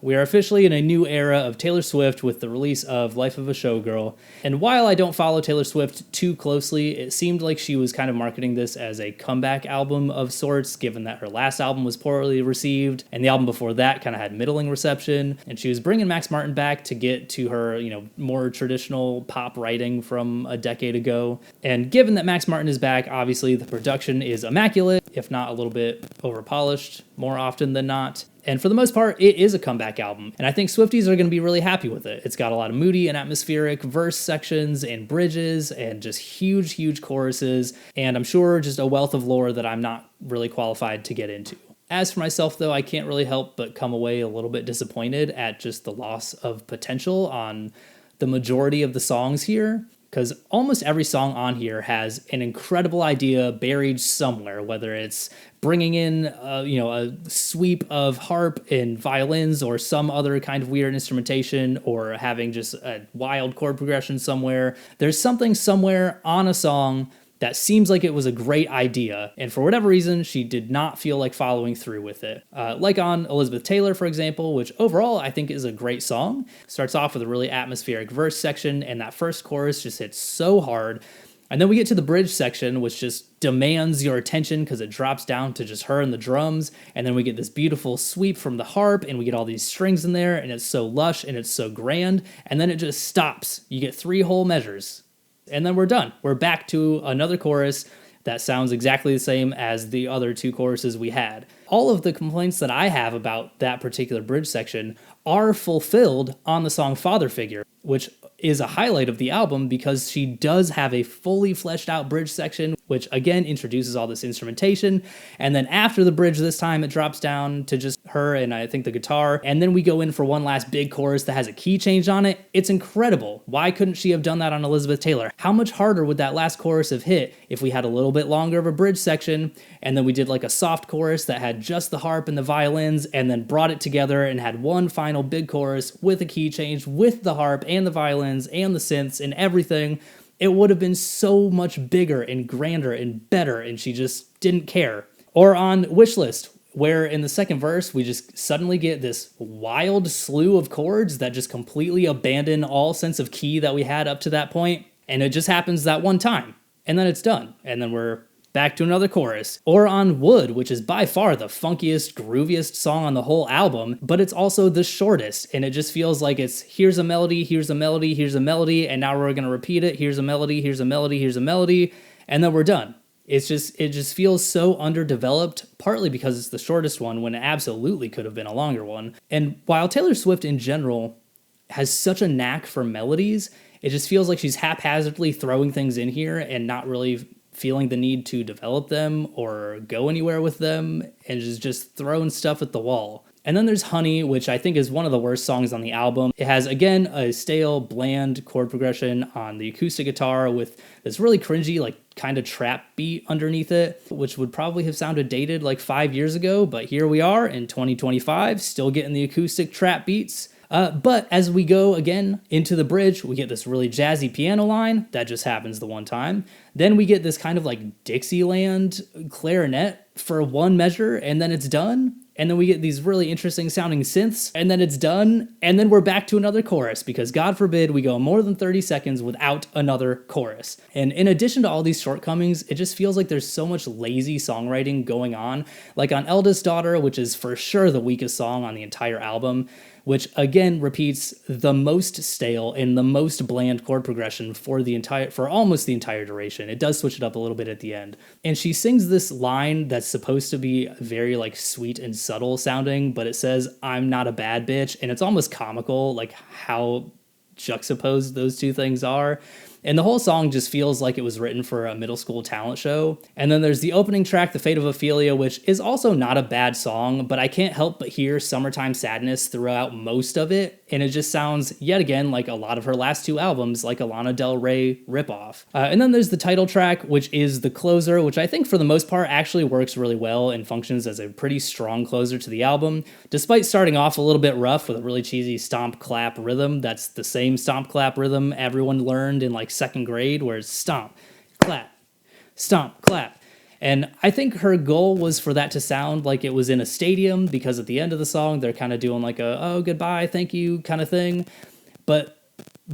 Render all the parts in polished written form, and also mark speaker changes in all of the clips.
Speaker 1: We are officially in a new era of Taylor Swift with the release of Life of a Showgirl. And while I don't follow Taylor Swift too closely, it seemed like she was kind of marketing this as a comeback album of sorts, given that her last album was poorly received, and the album before that kind of had middling reception. And she was bringing Max Martin back to get to her, more traditional pop writing from a decade ago. And given that Max Martin is back, obviously the production is immaculate, if not a little bit overpolished, more often than not. And for the most part, it is a comeback album. And I think Swifties are going to be really happy with it. It's got a lot of moody and atmospheric verse sections and bridges and just huge, huge choruses. And I'm sure just a wealth of lore that I'm not really qualified to get into. As for myself, though, I can't really help but come away a little bit disappointed at just the loss of potential on the majority of the songs here. Because almost every song on here has an incredible idea buried somewhere, whether it's bringing in, a sweep of harp and violins or some other kind of weird instrumentation or having just a wild chord progression somewhere. There's something somewhere on a song that seems like it was a great idea, and for whatever reason, she did not feel like following through with it. Like on Elizabeth Taylor, for example, which overall I think is a great song. Starts off with a really atmospheric verse section, and that first chorus just hits so hard. And then we get to the bridge section, which just demands your attention because it drops down to just her and the drums. And then we get this beautiful sweep from the harp, and we get all these strings in there, and it's so lush and it's so grand. And then it just stops. You get 3 whole measures. And then we're done. We're back to another chorus that sounds exactly the same as the other 2 choruses we had. All of the complaints that I have about that particular bridge section are fulfilled on the song Father Figure, which is a highlight of the album because she does have a fully fleshed out bridge section, which again introduces all this instrumentation. And then after the bridge this time, it drops down to just her and I think the guitar. And then we go in for one last big chorus that has a key change on it. It's incredible. Why couldn't she have done that on Elizabeth Taylor? How much harder would that last chorus have hit if we had a little bit longer of a bridge section and then we did like a soft chorus that had just the harp and the violins and then brought it together and had one final big chorus with a key change with the harp and the violins and the synths and everything? It would have been so much bigger and grander and better, and she just didn't care. Or on Wishlist, where in the second verse, we just suddenly get this wild slew of chords that just completely abandon all sense of key that we had up to that point, and it just happens that one time, and then it's done, and then we're back to another chorus. Or on Wood, which is by far the funkiest, grooviest song on the whole album, but it's also the shortest, and it just feels like it's here's a melody, here's a melody, here's a melody, and now we're gonna repeat it, here's a melody, here's a melody, here's a melody, and then we're done. It just feels so underdeveloped, partly because it's the shortest one when it absolutely could have been a longer one. And while Taylor Swift in general has such a knack for melodies, it just feels like she's haphazardly throwing things in here and not really feeling the need to develop them or go anywhere with them, and just throwing stuff at the wall. And then there's Honey, which I think is one of the worst songs on the album. It has, again, a stale, bland chord progression on the acoustic guitar with this really cringy, like, kind of trap beat underneath it, which would probably have sounded dated like 5 years ago, but here we are in 2025, still getting the acoustic trap beats. But as we go again into the bridge, we get this really jazzy piano line that just happens the one time. Then we get this kind of like Dixieland clarinet for one measure, and then it's done. And then we get these really interesting sounding synths, and then it's done. And then we're back to another chorus because God forbid we go more than 30 seconds without another chorus. And in addition to all these shortcomings, it just feels like there's so much lazy songwriting going on. Like on Eldest Daughter, which is for sure the weakest song on the entire album, which again repeats the most stale and the most bland chord progression for almost the entire duration. It does switch it up a little bit at the end. And she sings this line that's supposed to be very like sweet and subtle sounding, but it says, "I'm not a bad bitch," and it's almost comical like how juxtaposed those two things are. And the whole song just feels like it was written for a middle school talent show. And then there's the opening track, The Fate of Ophelia, which is also not a bad song, but I can't help but hear Summertime Sadness throughout most of it. And it just sounds, yet again, like a lot of her last 2 albums, like a Lana Del Rey ripoff. And then there's the title track, which is the closer, which I think for the most part actually works really well and functions as a pretty strong closer to the album, despite starting off a little bit rough with a really cheesy stomp clap rhythm. That's the same stomp clap rhythm everyone learned in like 2nd grade, where it's stomp, clap, stomp, clap. And I think her goal was for that to sound like it was in a stadium, because at the end of the song, they're kind of doing like a, oh, goodbye, thank you kind of thing. But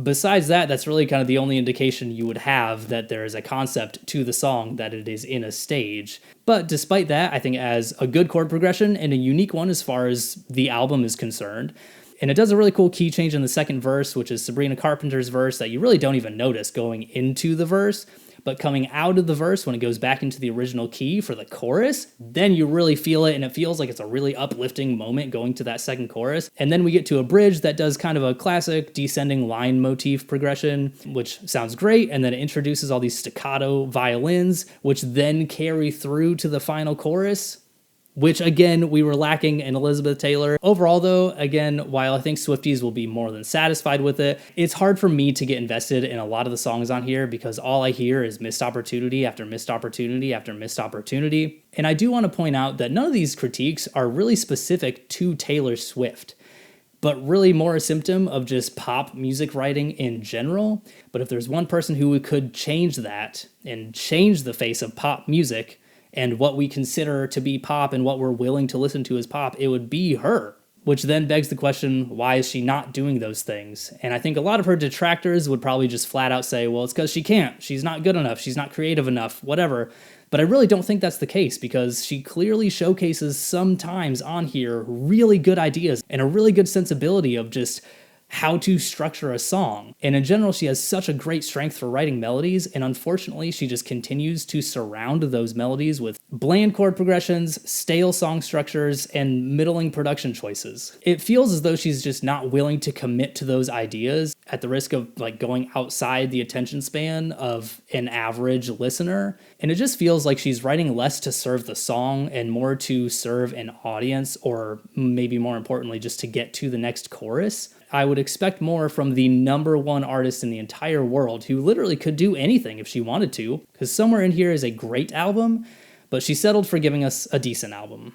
Speaker 1: besides that, that's really kind of the only indication you would have that there is a concept to the song, that it is in a stage. But despite that, I think it has a good chord progression and a unique one as far as the album is concerned. And it does a really cool key change in the second verse, which is Sabrina Carpenter's verse, that you really don't even notice going into the verse. But coming out of the verse, when it goes back into the original key for the chorus, then you really feel it, and it feels like it's a really uplifting moment going to that second chorus. And then we get to a bridge that does kind of a classic descending line motif progression, which sounds great, and then it introduces all these staccato violins, which then carry through to the final chorus, which again, we were lacking in Elizabeth Taylor. Overall though, again, while I think Swifties will be more than satisfied with it, it's hard for me to get invested in a lot of the songs on here because all I hear is missed opportunity after missed opportunity after missed opportunity. And I do want to point out that none of these critiques are really specific to Taylor Swift, but really more a symptom of just pop music writing in general. But if there's one person who could change that and change the face of pop music, and what we consider to be pop and what we're willing to listen to as pop, it would be her. Which then begs the question, why is she not doing those things? And I think a lot of her detractors would probably just flat out say, well, it's because she can't. She's not good enough. She's not creative enough, whatever. But I really don't think that's the case, because she clearly showcases sometimes on here really good ideas and a really good sensibility of just how to structure a song. And in general, she has such a great strength for writing melodies, and unfortunately, she just continues to surround those melodies with bland chord progressions, stale song structures, and middling production choices. It feels as though she's just not willing to commit to those ideas at the risk of like going outside the attention span of an average listener. And it just feels like she's writing less to serve the song and more to serve an audience, or maybe more importantly, just to get to the next chorus. I would expect more from the #1 artist in the entire world, who literally could do anything if she wanted to, because Somewhere in Here is a great album, but she settled for giving us a decent album.